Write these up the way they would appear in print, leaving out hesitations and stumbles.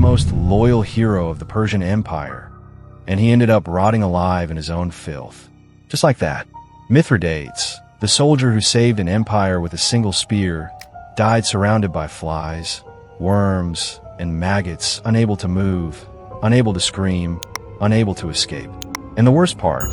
most loyal hero of the Persian Empire, and he ended up rotting alive in his own filth. Just like that, Mithridates, the soldier who saved an empire with a single spear, died surrounded by flies, worms, and maggots, unable to move, unable to scream, unable to escape. And the worst part,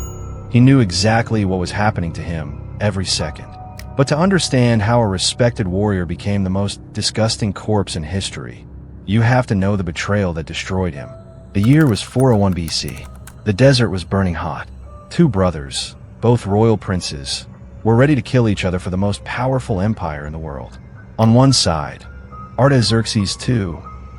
he knew exactly what was happening to him every second. But to understand how a respected warrior became the most disgusting corpse in history, you have to know the betrayal that destroyed him. The year was 401 BC. The desert was burning hot. Two brothers, both royal princes, were ready to kill each other for the most powerful empire in the world. On one side, Artaxerxes II,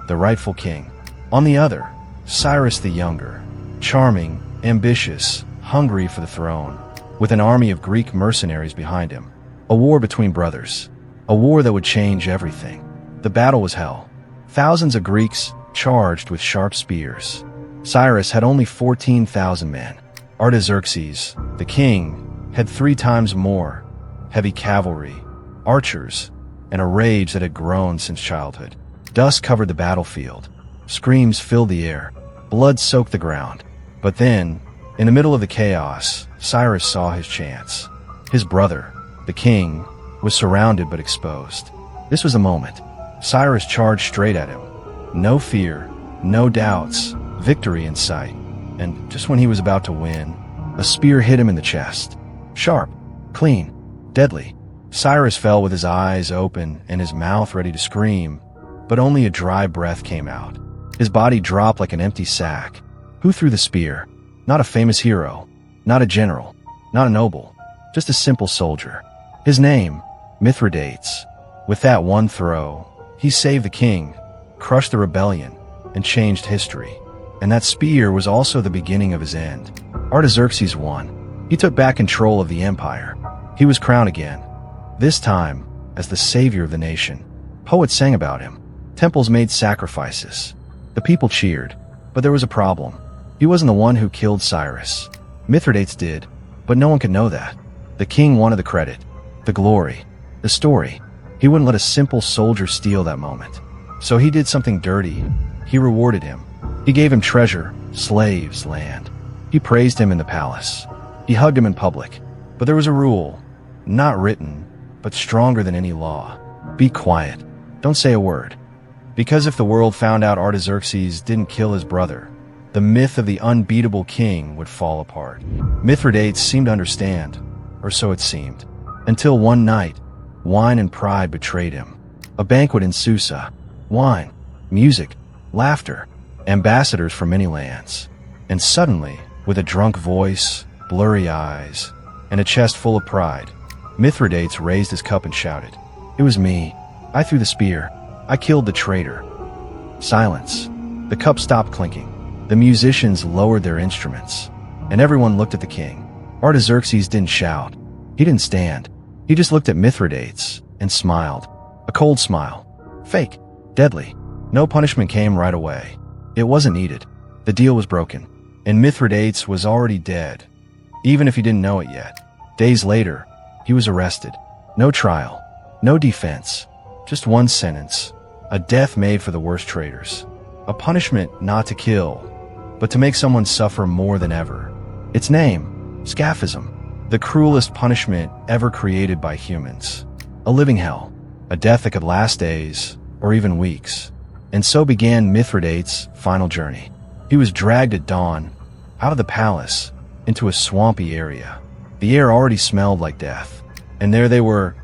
the rightful king. On the other, Cyrus the Younger, charming, ambitious, hungry for the throne, with an army of Greek mercenaries behind him. A war between brothers. A war that would change everything. The battle was hell. Thousands of Greeks charged with sharp spears. Cyrus had only 14,000 men. Artaxerxes, the king, had 3 times more. Heavy cavalry, archers, and a rage that had grown since childhood. Dust covered the battlefield. Screams filled the air. Blood soaked the ground. But then, in the middle of the chaos, Cyrus saw his chance. His brother, the king, was surrounded but exposed. This was the moment. Cyrus charged straight at him. No fear, no doubts, victory in sight. And just when he was about to win, a spear hit him in the chest. Sharp, clean, deadly. Cyrus fell with his eyes open and his mouth ready to scream, but only a dry breath came out. His body dropped like an empty sack. Who threw the spear? Not a famous hero, not a general, not a noble, just a simple soldier. His name, Mithridates. With that one throw, he saved the king, crushed the rebellion, and changed history. And that spear was also the beginning of his end. Artaxerxes won. He took back control of the empire. He was crowned again, this time as the savior of the nation. Poets sang about him. Temples made sacrifices. The people cheered. But there was a problem. He wasn't the one who killed Cyrus. Mithridates did, but no one could know that. The king wanted the credit, the glory, the story. He wouldn't let a simple soldier steal that moment. So he did something dirty. He rewarded him. He gave him treasure, slaves, land. He praised him in the palace. He hugged him in public. But there was a rule, not written, but stronger than any law. Be quiet. Don't say a word. Because if the world found out Artaxerxes didn't kill his brother, the myth of the unbeatable king would fall apart. Mithridates seemed to understand, or so it seemed, until one night, wine and pride betrayed him. A banquet in Susa. Wine, music, laughter, ambassadors from many lands. And suddenly, with a drunk voice, blurry eyes, and a chest full of pride, Mithridates raised his cup and shouted, "It was me. I threw the spear. I killed the traitor." Silence. The cup stopped clinking. The musicians lowered their instruments, and everyone looked at the king. Artaxerxes didn't shout. He didn't stand. He just looked at Mithridates and smiled. A cold smile. Fake. Deadly. No punishment came right away. It wasn't needed. The deal was broken, and Mithridates was already dead, even if he didn't know it yet. Days later, he was arrested. No trial. No defense. Just one sentence. A death made for the worst traitors. A punishment not to kill, but to make someone suffer more than ever. Its name, Scaphism. The cruelest punishment ever created by humans. A living hell. A death that could last days, or even weeks. And so began Mithridates' final journey. He was dragged at dawn, out of the palace, into a swampy area. The air already smelled like death. And there they were,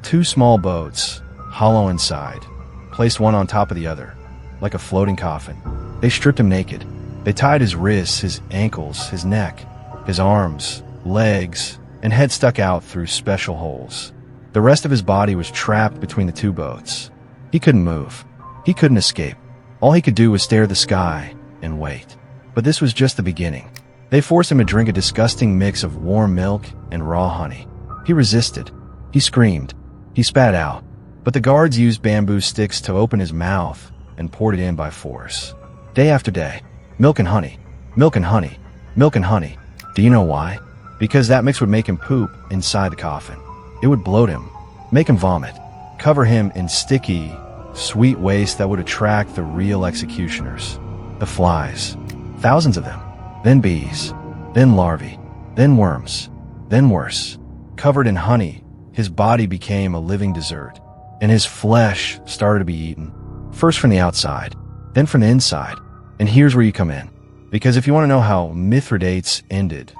2 small boats, hollow inside, placed one on top of the other, like a floating coffin. They stripped him naked. They tied his wrists, his ankles, his neck, his arms, legs, and head stuck out through special holes. The rest of his body was trapped between the 2 boats. He couldn't move. He couldn't escape. All he could do was stare at the sky and wait. But this was just the beginning. They forced him to drink a disgusting mix of warm milk and raw honey. He resisted. He screamed. He spat out. But the guards used bamboo sticks to open his mouth and poured it in by force. Day after day. Milk and honey. Milk and honey. Milk and honey. Do you know why? Because that mix would make him poop inside the coffin. It would bloat him, make him vomit, cover him in sticky, sweet waste that would attract the real executioners. The flies. Thousands of them. Then bees. Then larvae. Then worms. Then worse. Covered in honey, his body became a living dessert, and his flesh started to be eaten. First from the outside, then from the inside. And here's where you come in. Because if you want to know how Mithridates ended,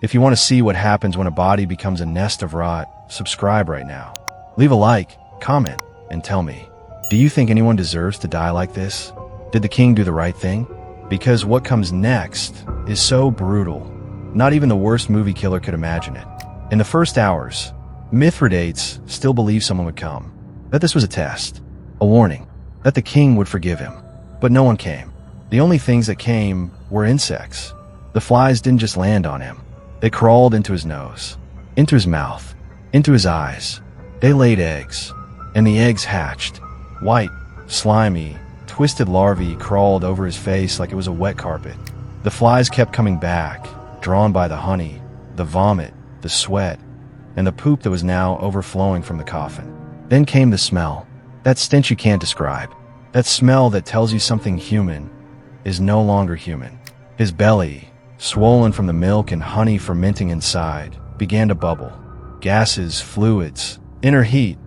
if you want to see what happens when a body becomes a nest of rot, subscribe right now. Leave a like, comment, and tell me, do you think anyone deserves to die like this? Did the king do the right thing? Because what comes next is so brutal, not even the worst movie killer could imagine it. In the first hours, Mithridates still believed someone would come, that this was a test, a warning, that the king would forgive him. But no one came. The only things that came were insects. The flies didn't just land on him. They crawled into his nose, into his mouth, into his eyes. They laid eggs, and the eggs hatched. White, slimy, twisted larvae crawled over his face like it was a wet carpet. The flies kept coming back, drawn by the honey, the vomit, the sweat, and the poop that was now overflowing from the coffin. Then came the smell, that stench you can't describe, that smell that tells you something human is no longer human. His belly, swollen from the milk and honey fermenting inside, began to bubble. Gases, fluids, inner heat,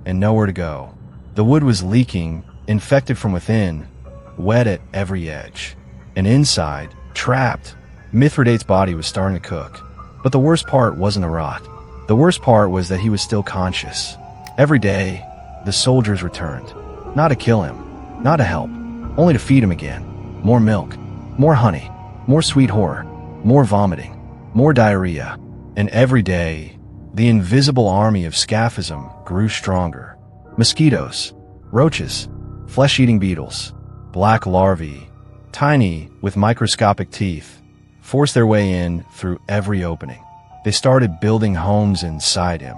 and nowhere to go. The wood was leaking, infected from within, wet at every edge. And inside, trapped, Mithridates' body was starting to cook. But the worst part wasn't the rot. The worst part was that he was still conscious. Every day, the soldiers returned. Not to kill him, not to help, only to feed him again. More milk, more honey, more sweet horror, more vomiting, more diarrhea. And every day, the invisible army of Scaphism grew stronger. Mosquitoes, roaches, flesh-eating beetles, black larvae, tiny with microscopic teeth, forced their way in through every opening. They started building homes inside him.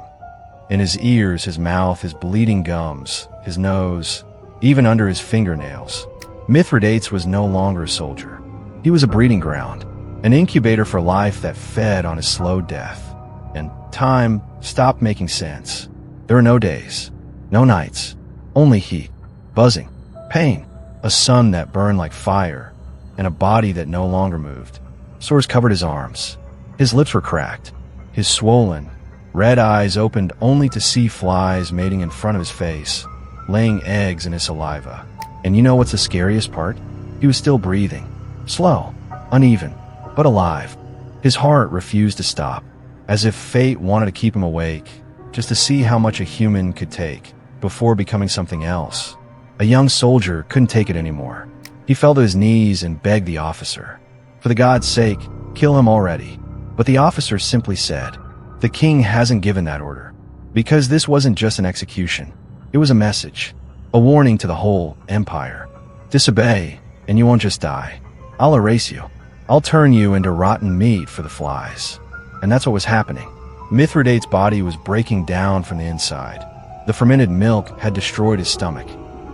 In his ears, his mouth, his bleeding gums, his nose, even under his fingernails. Mithridates was no longer a soldier. He was a breeding ground, an incubator for life that fed on his slow death. And time stopped making sense. There were no days, no nights, only heat, buzzing, pain, a sun that burned like fire, and a body that no longer moved. Sores covered his arms. His lips were cracked. His swollen, red eyes opened only to see flies mating in front of his face, laying eggs in his saliva. And you know what's the scariest part? He was still breathing. Slow, uneven, but alive. His heart refused to stop, as if fate wanted to keep him awake, just to see how much a human could take before becoming something else. A young soldier couldn't take it anymore. He fell to his knees and begged the officer, for the God's sake, kill him already. But the officer simply said, the king hasn't given that order. Because this wasn't just an execution. It was a message, a warning to the whole empire. Disobey, and you won't just die. I'll erase you. I'll turn you into rotten meat for the flies. And that's what was happening. Mithridates' body was breaking down from the inside. The fermented milk had destroyed his stomach.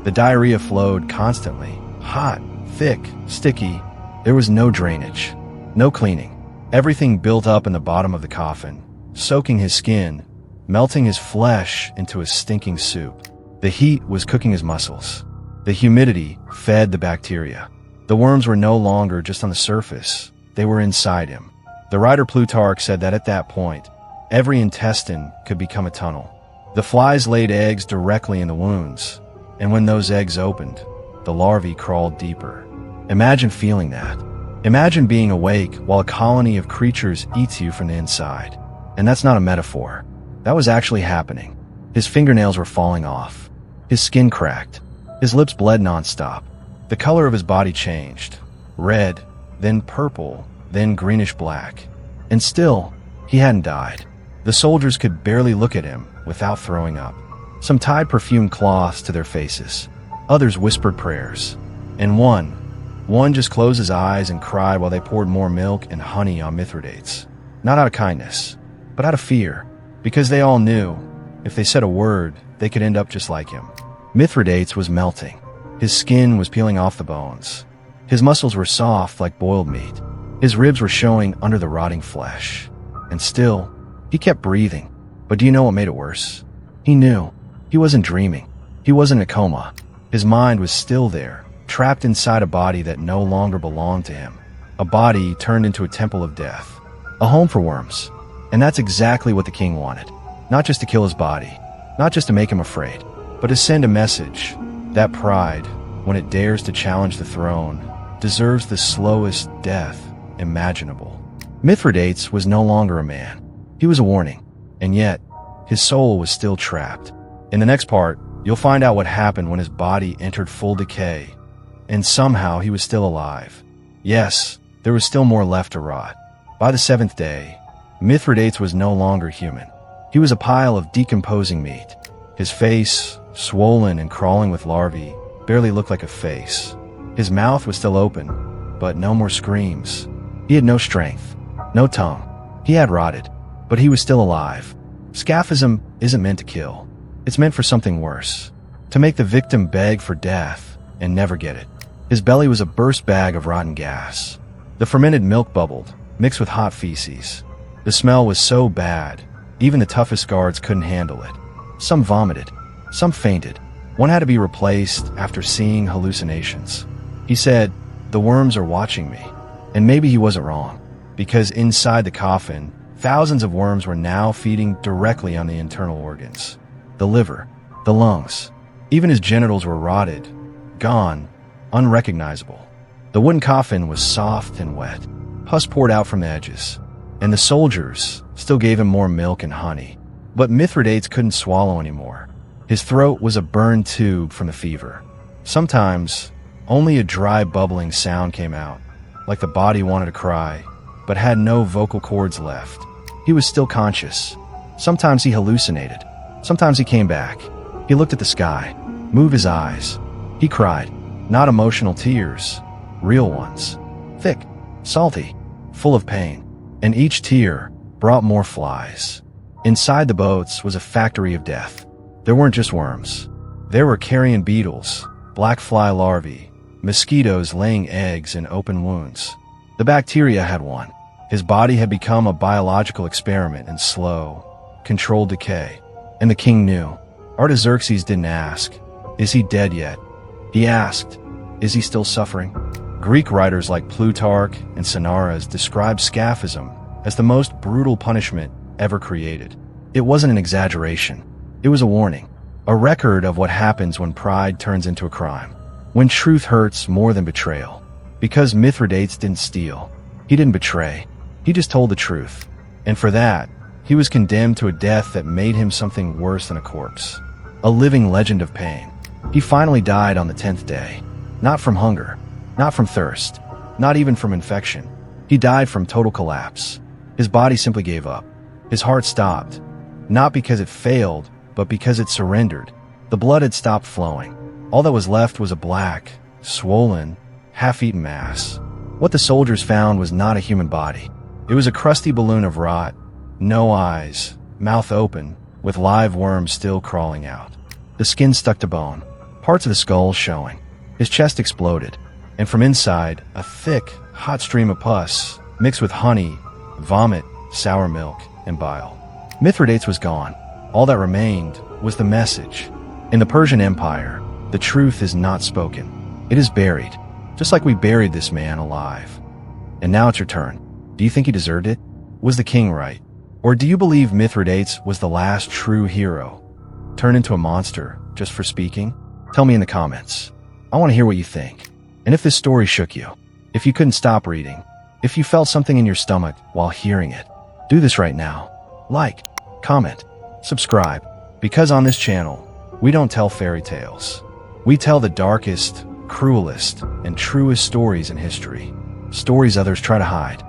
The diarrhea flowed constantly, hot, thick, sticky. There was no drainage, no cleaning. Everything built up in the bottom of the coffin, soaking his skin, melting his flesh into a stinking soup. The heat was cooking his muscles. The humidity fed the bacteria. The worms were no longer just on the surface. They were inside him. The writer Plutarch said that at that point, every intestine could become a tunnel. The flies laid eggs directly in the wounds, and when those eggs opened, the larvae crawled deeper. Imagine feeling that. Imagine being awake while a colony of creatures eats you from the inside. And that's not a metaphor. That was actually happening. His fingernails were falling off. His skin cracked. His lips bled nonstop. The color of his body changed. Red, then purple, then greenish-black. And still, he hadn't died. The soldiers could barely look at him without throwing up. Some tied perfumed cloths to their faces. Others whispered prayers. And one just closed his eyes and cried while they poured more milk and honey on Mithridates. Not out of kindness, but out of fear, because they all knew if they said a word, they could end up just like him. Mithridates was melting. His skin was peeling off the bones. His muscles were soft like boiled meat. His ribs were showing under the rotting flesh. And still, he kept breathing. But do you know what made it worse? He knew. He wasn't dreaming. He wasn't in a coma. His mind was still there, trapped inside a body that no longer belonged to him. A body turned into a temple of death. A home for worms. And that's exactly what the king wanted. Not just to kill his body, not just to make him afraid, but to send a message that pride, when it dares to challenge the throne, deserves the slowest death imaginable. Mithridates was no longer a man. He was a warning, and yet his soul was still trapped. In the next part, you'll find out what happened when his body entered full decay, and somehow he was still alive. Yes, there was still more left to rot. By the seventh day, Mithridates was no longer human. He was a pile of decomposing meat. His face, swollen and crawling with larvae, barely looked like a face. His mouth was still open, but no more screams. He had no strength, no tongue. He had rotted, but he was still alive. Scaphism isn't meant to kill. It's meant for something worse. To make the victim beg for death and never get it. His belly was a burst bag of rotten gas. The fermented milk bubbled, mixed with hot feces. The smell was so bad, even the toughest guards couldn't handle it. Some vomited, some fainted. One had to be replaced after seeing hallucinations. He said, "The worms are watching me." And maybe he wasn't wrong, because inside the coffin, thousands of worms were now feeding directly on the internal organs. The liver, the lungs, even his genitals were rotted, gone, unrecognizable. The wooden coffin was soft and wet. Pus poured out from the edges, and the soldiers still gave him more milk and honey. But Mithridates couldn't swallow anymore. His throat was a burned tube from the fever. Sometimes, only a dry bubbling sound came out, like the body wanted to cry, but had no vocal cords left. He was still conscious. Sometimes he hallucinated. Sometimes he came back. He looked at the sky, moved his eyes. He cried, not emotional tears, real ones. Thick, salty, full of pain. And each tear brought more flies. Inside the boats was a factory of death. There weren't just worms. There were carrion beetles, black fly larvae, mosquitoes laying eggs in open wounds. The bacteria had won. His body had become a biological experiment in slow, controlled decay. And the king knew. Artaxerxes didn't ask, "Is he dead yet?" He asked, "Is he still suffering?" Greek writers like Plutarch and Sinaras described Scaphism as the most brutal punishment ever created. It wasn't an exaggeration. It was a warning, a record of what happens when pride turns into a crime, when truth hurts more than betrayal. Because Mithridates didn't steal, he didn't betray, he just told the truth. And for that, he was condemned to a death that made him something worse than a corpse, a living legend of pain. He finally died on the 10th day, not from hunger, not from thirst, not even from infection. He died from total collapse. His body simply gave up. His heart stopped, not because it failed, but because it surrendered. The blood had stopped flowing. All that was left was a black, swollen, half-eaten mass. What the soldiers found was not a human body. It was a crusty balloon of rot, no eyes, mouth open, with live worms still crawling out. The skin stuck to bone, parts of the skull showing. His chest exploded, and from inside, a thick, hot stream of pus, mixed with honey, vomit, sour milk, and bile. Mithridates was gone. All that remained was the message. In the Persian Empire, the truth is not spoken. It is buried, just like we buried this man alive. And now it's your turn. Do you think he deserved it? Was the king right? Or do you believe Mithridates was the last true hero, turned into a monster just for speaking? Tell me in the comments. I want to hear what you think. And if this story shook you, if you couldn't stop reading, if you felt something in your stomach while hearing it, do this right now. Like, comment, subscribe, because on this channel, we don't tell fairy tales. We tell the darkest, cruelest, and truest stories in history. Stories others try to hide.